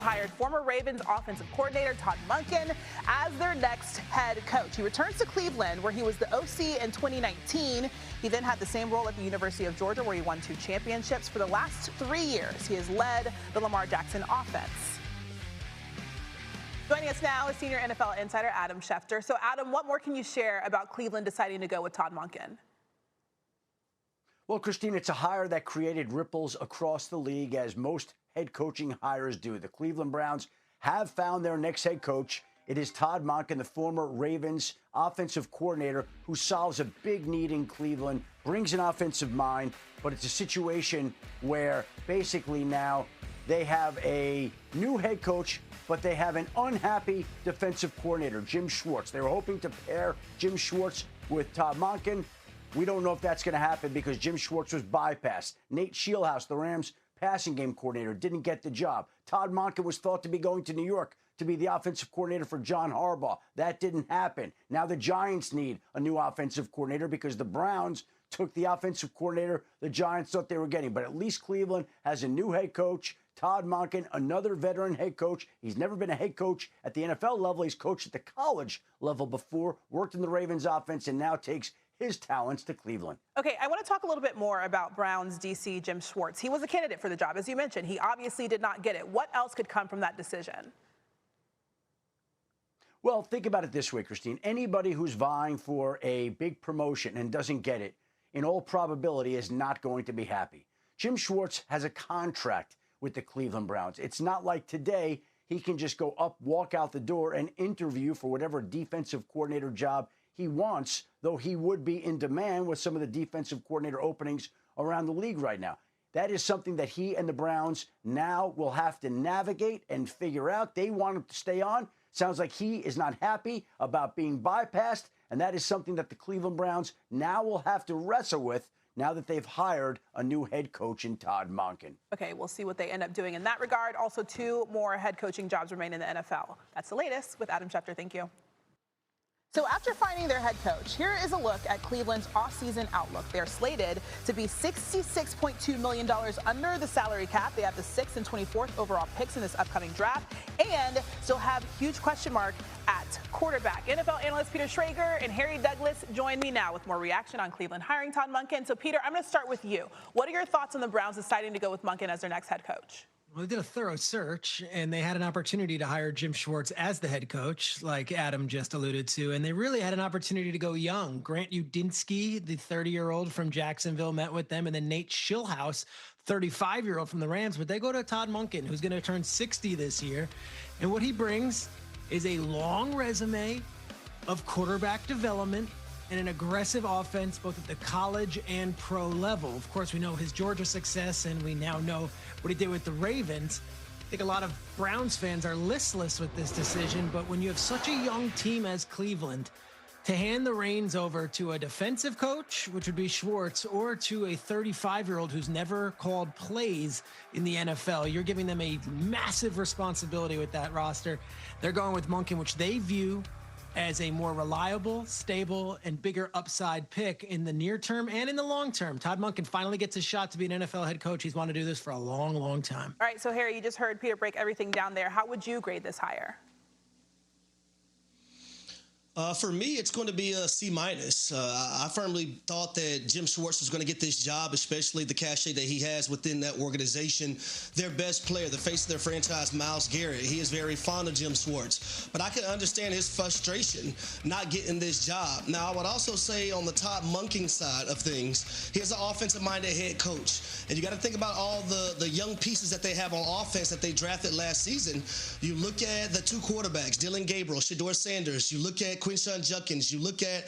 Hired former Ravens offensive coordinator Todd Monken as their next head coach. He returns to Cleveland, where he was the OC in 2019. He then had the same role at the University of Georgia, where he won 2 championships. For the last 3 years, he has led the Lamar Jackson offense. Joining us now is senior NFL insider Adam Schefter. So, Adam, what more can you share about Cleveland deciding to go with Todd Monken? Well, Christine, it's a hire that created ripples across the league, as most head coaching hires do. The Cleveland Browns have found their next head coach. It is Todd Monken, the former Ravens offensive coordinator, who solves a big need in Cleveland, brings an offensive mind, but it's a situation where basically now they have a new head coach, but they have an unhappy defensive coordinator, Jim Schwartz. They were hoping to pair Jim Schwartz with Todd Monken. We don't know if that's going to happen because Jim Schwartz was bypassed. Nate Scheelhaase, the Rams passing game coordinator, didn't get the job. Todd Monken was thought to be going to New York to be the offensive coordinator for John Harbaugh. That didn't happen. Now the Giants need a new offensive coordinator because the Browns took the offensive coordinator the Giants thought they were getting. But at least Cleveland has a new head coach, Todd Monken, another veteran head coach. He's never been a head coach at the NFL level. He's coached at the college level before, worked in the Ravens offense, and now takes his talents to Cleveland. Okay, I want to talk a little bit more about Browns DC Jim Schwartz. He was a candidate for the job, as you mentioned. He obviously did not get it. What else could come from that decision? Well, think about it this way, Christine. Anybody who's vying for a big promotion and doesn't get it, in all probability, is not going to be happy. Jim Schwartz has a contract with the Cleveland Browns. It's not like today he can just go up, walk out the door, and interview for whatever defensive coordinator job he wants, though he would be in demand with some of the defensive coordinator openings around the league right now. That is something that he and the Browns now will have to navigate and figure out. They want him to stay on. Sounds like he is not happy about being bypassed, and that is something that the Cleveland Browns now will have to wrestle with now that they've hired a new head coach in Todd Monken. Okay, we'll see what they end up doing in that regard. Also, 2 more head coaching jobs remain in the NFL. That's the latest with Adam Schefter. Thank you. So after finding their head coach, here is a look at Cleveland's offseason outlook. They're slated to be $66.2 million under the salary cap. They have the 6th and 24th overall picks in this upcoming draft and still have huge question mark at quarterback. NFL analyst Peter Schrager and Harry Douglas join me now with more reaction on Cleveland hiring Todd Monken. So, Peter, I'm going to start with you. What are your thoughts on the Browns deciding to go with Monken as their next head coach? Well, they did a thorough search, and they had an opportunity to hire Jim Schwartz as the head coach, like Adam just alluded to, and they really had an opportunity to go young. Grant Udinski, the 30-year-old from Jacksonville, met with them, and then Nate Scheelhaase, 35-year-old from the Rams, but they go to Todd Monken, who's going to turn 60 this year, and what he brings is a long resume of quarterback development and an aggressive offense both at the college and pro level. Of course, we know his Georgia success, and we now know what he did with the Ravens. I think a lot of Browns fans are listless with this decision, but when you have such a young team as Cleveland, to hand the reins over to a defensive coach, which would be Schwartz, or to a 35-year-old who's never called plays in the NFL, you're giving them a massive responsibility with that roster. They're going with Monken, which they view as a more reliable, stable, and bigger upside pick in the near term and in the long term. Todd Monken finally gets his shot to be an NFL head coach. He's wanted to do this for a long, long time. All right, so Harry, you just heard Peter break everything down there. How would you grade this hire? For me, it's going to be a C-. I firmly thought that Jim Schwartz was going to get this job, especially the cachet that he has within that organization. Their best player, the face of their franchise, Myles Garrett, he is very fond of Jim Schwartz. But I can understand his frustration not getting this job. Now, I would also say on the Todd Monken side of things, he's an offensive-minded head coach. And you got to think about all the young pieces that they have on offense that they drafted last season. You look at the 2 quarterbacks, Dylan Gabriel, Shedeur Sanders. You look at Quinshawn Judkins. You look at,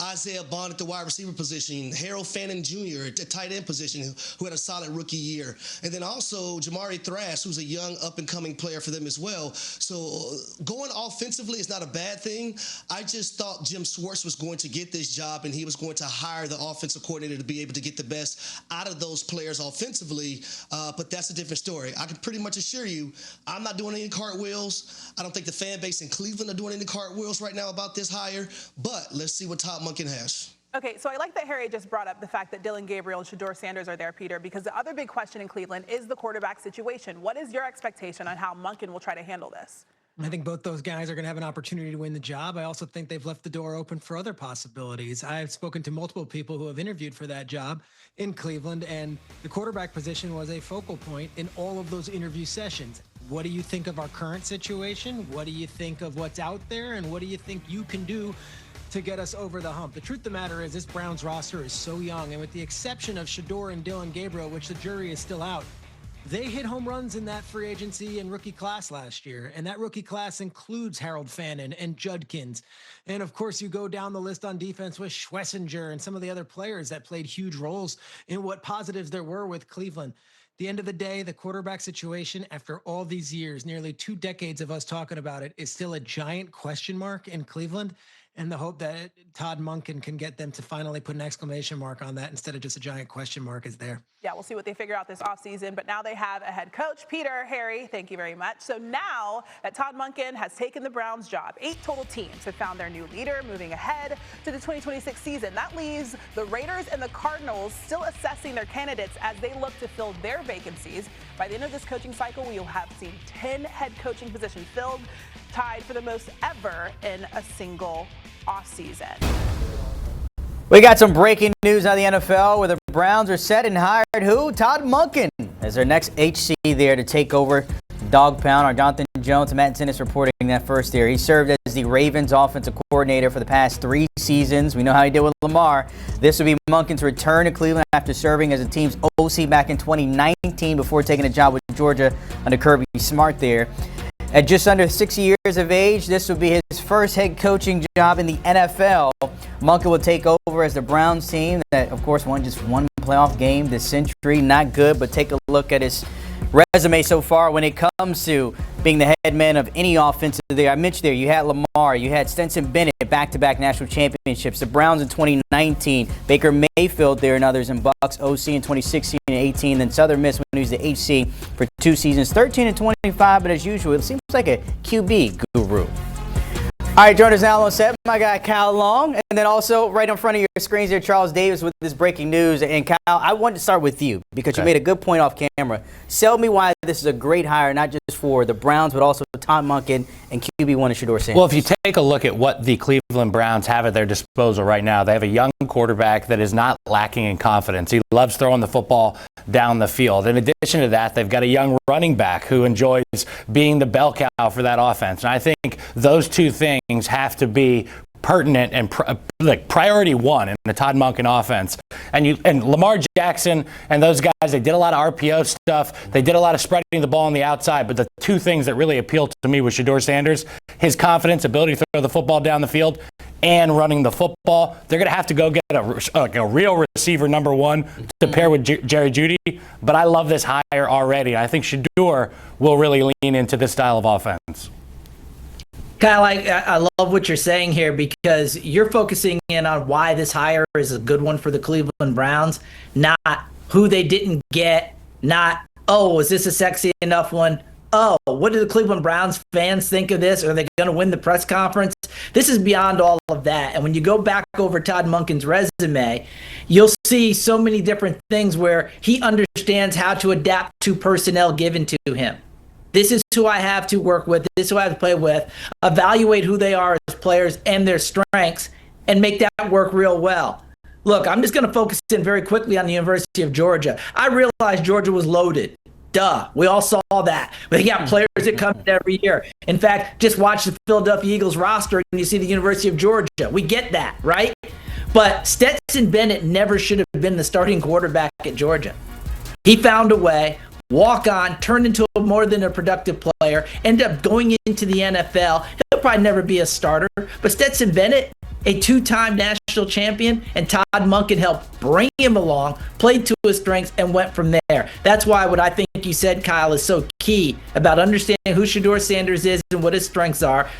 Isaiah Bond at the wide receiver position, Harold Fannin Jr. at the tight end position, who had a solid rookie year. And then also Jamari Thrash, who's a young up-and-coming player for them as well. So going offensively is not a bad thing. I just thought Jim Schwartz was going to get this job, and he was going to hire the offensive coordinator to be able to get the best out of those players offensively. But that's a different story. I can pretty much assure you, I'm not doing any cartwheels. I don't think the fan base in Cleveland are doing any cartwheels right now about this hire, but let's see what Todd Monken has. Okay, so I like that Harry just brought up the fact that Dillon Gabriel and Shedeur Sanders are there, Peter, because the other big question in Cleveland is the quarterback situation. What is your expectation on how Monken will try to handle this? I think both those guys are going to have an opportunity to win the job. I also think they've left the door open for other possibilities. I've spoken to multiple people who have interviewed for that job in Cleveland, and the quarterback position was a focal point in all of those interview sessions. What do you think of our current situation? What do you think of what's out there? And what do you think you can do to get us over the hump? The truth of the matter is this Browns roster is so young, and with the exception of Shedeur and Dillon Gabriel, which the jury is still out, they hit home runs in that free agency and rookie class last year. And that rookie class includes Harold Fannin and Judkins. And of course, you go down the list on defense with Schlesinger and some of the other players that played huge roles in what positives there were with Cleveland. At the end of the day, the quarterback situation, after all these years, nearly 2 decades of us talking about it, is still a giant question mark in Cleveland. And the hope that Todd Monken can get them to finally put an exclamation mark on that instead of just a giant question mark is there. Yeah, we'll see what they figure out this offseason. But now they have a head coach, Peter, Harry, thank you very much. So now that Todd Monken has taken the Browns job, 8 total teams have found their new leader moving ahead to the 2026 season. That leaves the Raiders and the Cardinals still assessing their candidates as they look to fill their vacancies. By the end of this coaching cycle, we will have seen 10 head coaching positions filled, tied for the most ever in a single offseason. We got some breaking news on the NFL where the Browns are set and hired who? Todd Monken as their next HC there to take over Dog Pound. Our Jonathan Jones and Matt Tennis reporting that first there. He served as the Ravens offensive coordinator for the past 3 seasons. We know how he did with Lamar. This would be Monken's return to Cleveland after serving as the team's OC back in 2019 before taking a job with Georgia under Kirby Smart there. At just under 60 years of age, this would be his first head coaching job in the NFL. Monken will take over as the Browns team that, of course, won just 1 playoff game this century. Not good, but take a look at his resume so far when it comes to being the head man of any offensive there. I mentioned there, you had Lamar, you had Stetson Bennett, back-to-back national championships, the Browns in 2019, Baker Mayfield there and others in Bucks, OC in 2016 and 18, then Southern Miss when he was the HC for 2 seasons, 13 and 25, but as usual, it seems like a QB guru. All right, join us now on set, my guy Kyle Long, and then also right in front of your screens here, Charles Davis with this breaking news. And Kyle, I wanted to start with you because you made a good point off camera. Sell me why this is a great hire, not just for the Browns, but also Todd Monken and QB1 and Shedeur Sanders. Well, if you take a look at what the Cleveland Browns have at their disposal right now, they have a young quarterback that is not lacking in confidence. He loves throwing the football down the field. In addition to that, they've got a young running back who enjoys being the bell cow for that offense. And I think those 2 things have to be pertinent and like priority 1 in the Todd Monken offense. And Lamar Jackson and those guys, they did a lot of RPO stuff. They did a lot of spreading the ball on the outside. But the 2 things that really appealed to me was Shedeur Sanders, his confidence, ability to throw the football down the field, and running the football. They're going to have to go get a real receiver number 1 to pair with Jerry Jeudy. But I love this hire already. I think Shedeur will really lean into this style of offense. Kyle, I love what you're saying here because you're focusing in on why this hire is a good one for the Cleveland Browns, not who they didn't get, not, oh, is this a sexy enough one? Oh, what do the Cleveland Browns fans think of this? Are they going to win the press conference? This is beyond all of that. And when you go back over Todd Monken's resume, you'll see so many different things where he understands how to adapt to personnel given to him. This is who I have to work with. This is who I have to play with. Evaluate who they are as players and their strengths and make that work real well. Look, I'm just going to focus in very quickly on the University of Georgia. I realized Georgia was loaded. Duh. We all saw that. But they got players that come in every year. In fact, just watch the Philadelphia Eagles roster and you see the University of Georgia. We get that, right? But Stetson Bennett never should have been the starting quarterback at Georgia. He found a way. Walk on, turned into more than a productive player, ended up going into the NFL. He'll probably never be a starter. But Stetson Bennett, a 2-time national champion, and Todd Monken helped bring him along, played to his strengths, and went from there. That's why what I think you said, Kyle, is so key about understanding who Shedeur Sanders is and what his strengths are.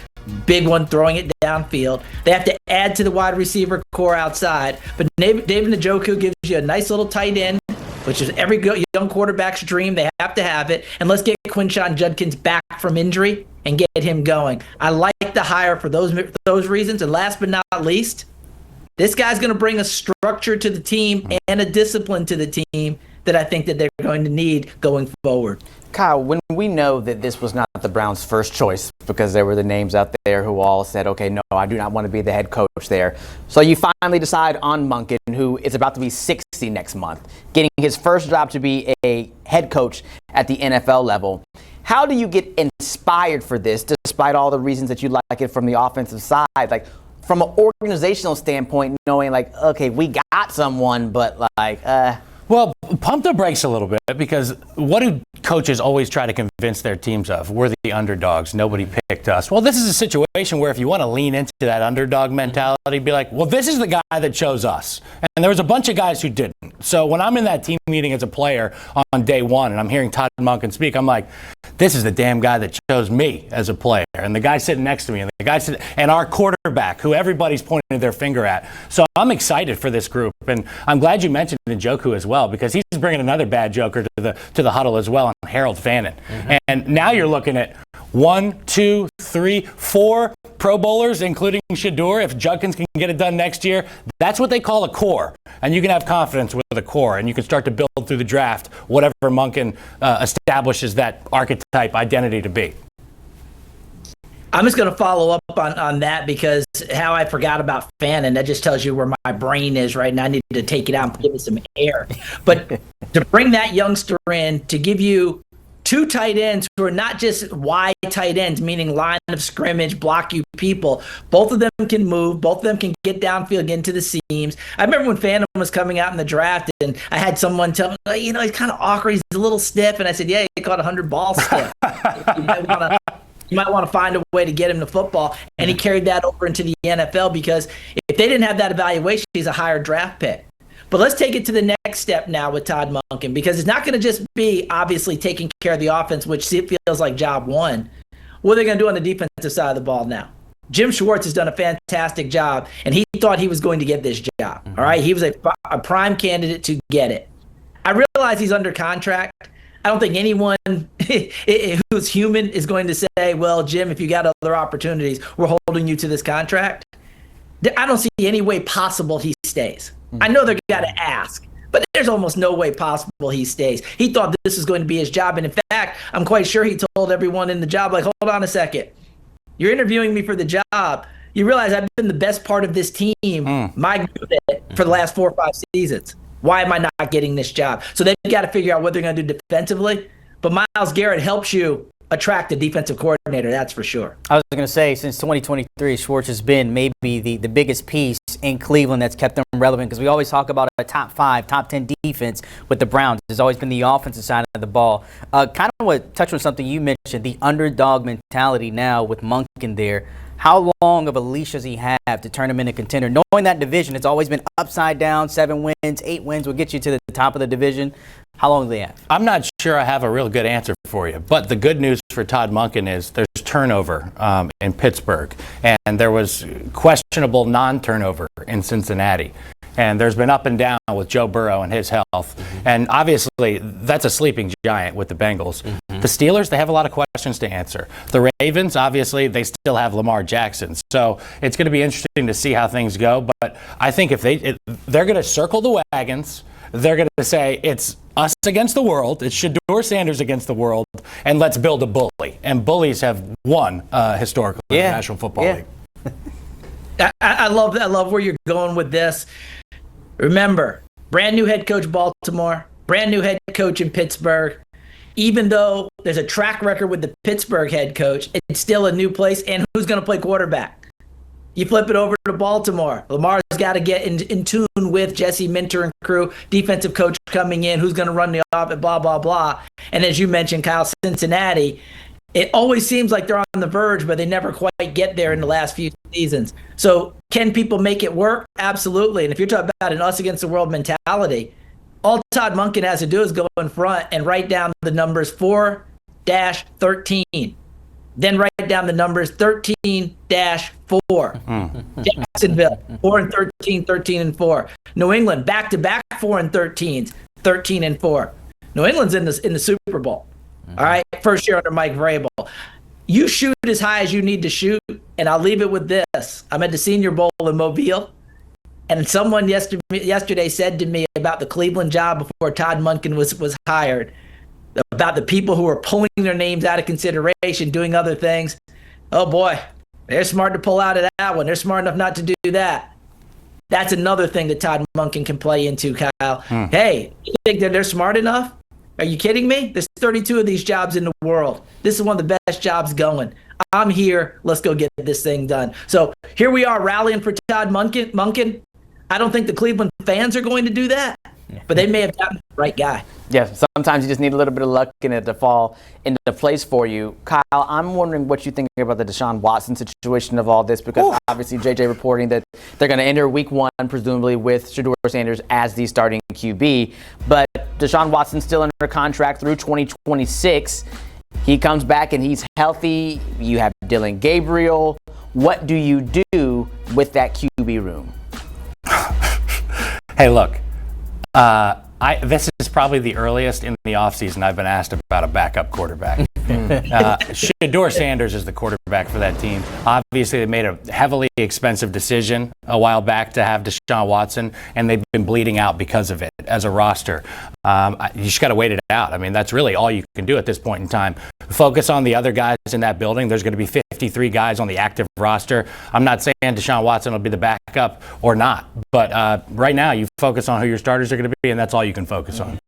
Big one, throwing it downfield. They have to add to the wide receiver core outside. But David Njoku gives you a nice little tight end, which is every young quarterback's dream. They have to have it. And let's get Quinshon Judkins back from injury and get him going. I like the hire for those reasons. And last but not least, This guy's going to bring a structure to the team and a discipline to the team that I think that they're going to need going forward. Kyle, when we know that this was not the Browns' first choice, because there were the names out there who all said, okay, no, I do not want to be the head coach there. So you finally decide on Monken, who is about to be 60 next month, getting his first job to be a head coach at the NFL level. How do you get inspired for this, despite all the reasons that you like it from the offensive side? Like, from an organizational standpoint, knowing like, okay, we got someone, but like, Well, pump the brakes a little bit, because what do coaches always try to convince their teams of? We're the underdogs. Nobody picked us. Well, this is a situation where if you want to lean into that underdog mentality, be like, well, this is the guy that chose us. And there was a bunch of guys who didn't. So when I'm in that team meeting as a player on day one and I'm hearing Todd Monken speak, I'm like, this is the damn guy that chose me as a player. And the guy sitting next to me, and the guy sitting, and our quarterback, who everybody's pointing their finger at. So I'm excited for this group. And I'm glad you mentioned Njoku as well, because he's bringing another bad joker to the huddle as well, and Harold Fannin. And now you're looking at 1, 2, 3, 4 Pro Bowlers, including Shador. If Judkins can get it done next year, that's what they call a core. And you can have confidence with a core, and you can start to build through the draft whatever Monken establishes that archetype identity to be. I'm just going to follow up on that, because how I forgot about Fannin, that just tells you where my brain is right now. I need to take it out and give it some air. But to bring that youngster in, to give you two tight ends who are not just wide tight ends, meaning line of scrimmage, block you people. Both of them can move. Both of them can get downfield, get into the seams. I remember when Fannin was coming out in the draft, and I had someone tell me, he's kind of awkward. He's a little stiff. And I said, yeah, he caught 100 balls stiff. You might want to find a way to get him to football. And he carried that over into the NFL, because if they didn't have that evaluation, he's a higher draft pick. But let's take it to the next step now with Todd Monken, because it's not going to just be obviously taking care of the offense, which feels like job one. What are they going to do on the defensive side of the ball now? Jim Schwartz has done a fantastic job, and he thought he was going to get this job. All right, he was a prime candidate to get it. I realize he's under contract. I don't think anyone who's human is going to say, well, Jim, if you got other opportunities, we're holding you to this contract. I don't see any way possible he stays. I know they're got to ask, but there's almost no way possible he stays. He thought this was going to be his job. And in fact, I'm quite sure he told everyone in the job, like, hold on a second. You're interviewing me for the job. You realize I've been the best part of this team, my group, for the last 4 or 5 seasons. Why am I not getting this job? So they've got to figure out what they're going to do defensively. But Myles Garrett helps you attract a defensive coordinator, that's for sure. I was going to say, since 2023, Schwartz has been maybe the biggest piece in Cleveland that's kept them relevant, because we always talk about a top 5, top 10 defense with the Browns. It's always been the offensive side of the ball. Kind of want to touch on something you mentioned, the underdog mentality now with Monken there. How long of a leash does he have to turn him into a contender? Knowing that division, it's always been upside down, 7 wins, 8 wins will get you to the top of the division. How long do they have? I'm not sure I have a real good answer for you, but the good news for Todd Monken is there's turnover in Pittsburgh, and there was questionable non-turnover in Cincinnati. And there's been up and down with Joe Burrow and his health. And obviously, that's a sleeping giant with the Bengals. The Steelers, they have a lot of questions to answer. The Ravens, obviously, they still have Lamar Jackson. So it's going to be interesting to see how things go. But I think if they're going to circle the wagons, they're going to say it's us against the world, it's Shador Sanders against the world, and let's build a bully. And bullies have won historically in the National Football League. I love where you're going with this. Remember, brand new head coach Baltimore, brand new head coach in Pittsburgh. Even though there's a track record with the Pittsburgh head coach, it's still a new place. And who's going to play quarterback? You flip it over to Baltimore. Lamar's got to get in tune with Jesse Minter and crew, defensive coach coming in, who's going to run the offense, blah, blah, blah. And as you mentioned, Kyle, Cincinnati, it always seems like they're on the verge, but they never quite get there in the last few seasons. So can people make it work? Absolutely. And if you're talking about an us against the world mentality, all Todd Monken has to do is go in front and write down the numbers 4-13. Then write down the numbers 13-4. Jacksonville, 4-13, 13-4. New England, back-to-back 4-13s, 13-4. New England's in the Super Bowl. All right, first year under Mike Vrabel. You shoot as high as you need to shoot, and I'll leave it with this. I'm at the Senior Bowl in Mobile. And someone yesterday said to me about the Cleveland job before Todd Monken was hired, about the people who are pulling their names out of consideration, doing other things. Oh boy, they're smart to pull out of that one. They're smart enough not to do that. That's another thing that Todd Monken can play into, Kyle. Hey, you think that they're smart enough? Are you kidding me? There's 32 of these jobs in the world. This is one of the best jobs going. I'm here. Let's go get this thing done. So here we are rallying for Todd Monken. I don't think the Cleveland fans are going to do that, but they may have gotten the right guy. Yeah, sometimes you just need a little bit of luck in it to fall into place for you. Kyle, I'm wondering what you think about the Deshaun Watson situation of all this, because obviously JJ reporting that they're going to enter week 1, presumably with Shedeur Sanders as the starting QB. But Deshaun Watson's still under contract through 2026. He comes back and he's healthy. You have Dylan Gabriel. What do you do with that QB room? Hey, look, this is probably the earliest in the offseason I've been asked about a backup quarterback. Shedeur Sanders is the quarterback for that team. Obviously, they made a heavily expensive decision a while back to have Deshaun Watson, and they've been bleeding out because of it as a roster. You just got to wait it out. I mean, that's really all you can do at this point in time. Focus on the other guys in that building. There's going to be 53 guys on the active roster. I'm not saying Deshaun Watson will be the backup or not, but right now you focus on who your starters are going to be, and that's all you can focus on.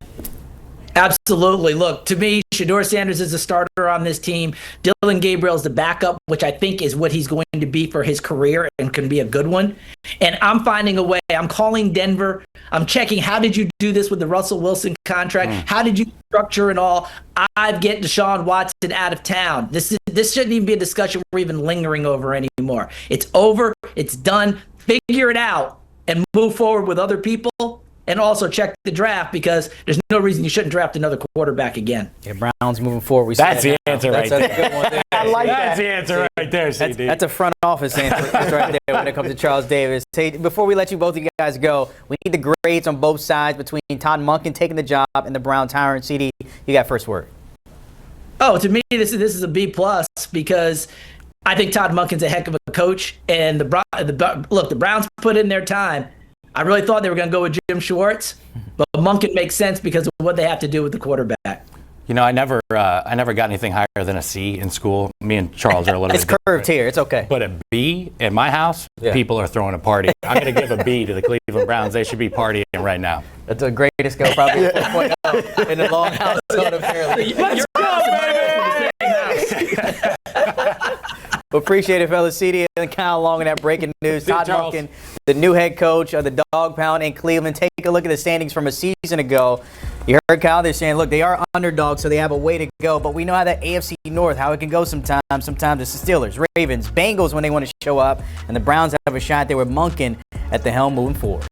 Absolutely. Look, to me, Shedeur Sanders is the starter on this team. Dylan Gabriel is the backup, which I think is what he's going to be for his career and can be a good one. And I'm finding a way. I'm calling Denver. I'm checking, how did you do this with the Russell Wilson contract? How did you structure it all? I'd get Deshaun Watson out of town. This shouldn't even be a discussion we're even lingering over anymore. It's over. It's done. Figure it out and move forward with other people. And also check the draft, because there's no reason you shouldn't draft another quarterback again. Yeah, Browns moving forward. That's the answer right there. That's a good one there. I like That's that. the answer right there, CD. That's a front office answer right there when it comes to Charles Davis. Hey, before we let both of you guys go, we need the grades on both sides between Todd Monken taking the job and the Browns hiring. CD, you got first word. Oh, to me, this is a B+, because I think Todd Monken's a heck of a coach. And the Browns put in their time. I really thought they were going to go with Jim Schwartz, but Monken makes sense because of what they have to do with the quarterback. You know, I never got anything higher than a C in school. Me and Charles are a little bit It's curved here. It's okay. But a B in my house, people are throwing a party. I'm going to give a B to the Cleveland Browns. They should be partying right now. That's the greatest go, probably 4.0 in the long house. Apparently. Let's go, baby! Appreciate it, fellas. CD and Kyle Long in that breaking news. Todd Charles. Monken, the new head coach of the Dog Pound in Cleveland. Take a look at the standings from a season ago. You heard Kyle, they're saying, look, they are underdogs, so they have a way to go. But we know how that AFC North, how it can go sometimes. Sometimes it's the Steelers, Ravens, Bengals when they want to show up. And the Browns have a shot there with Monken at the helm moving forward.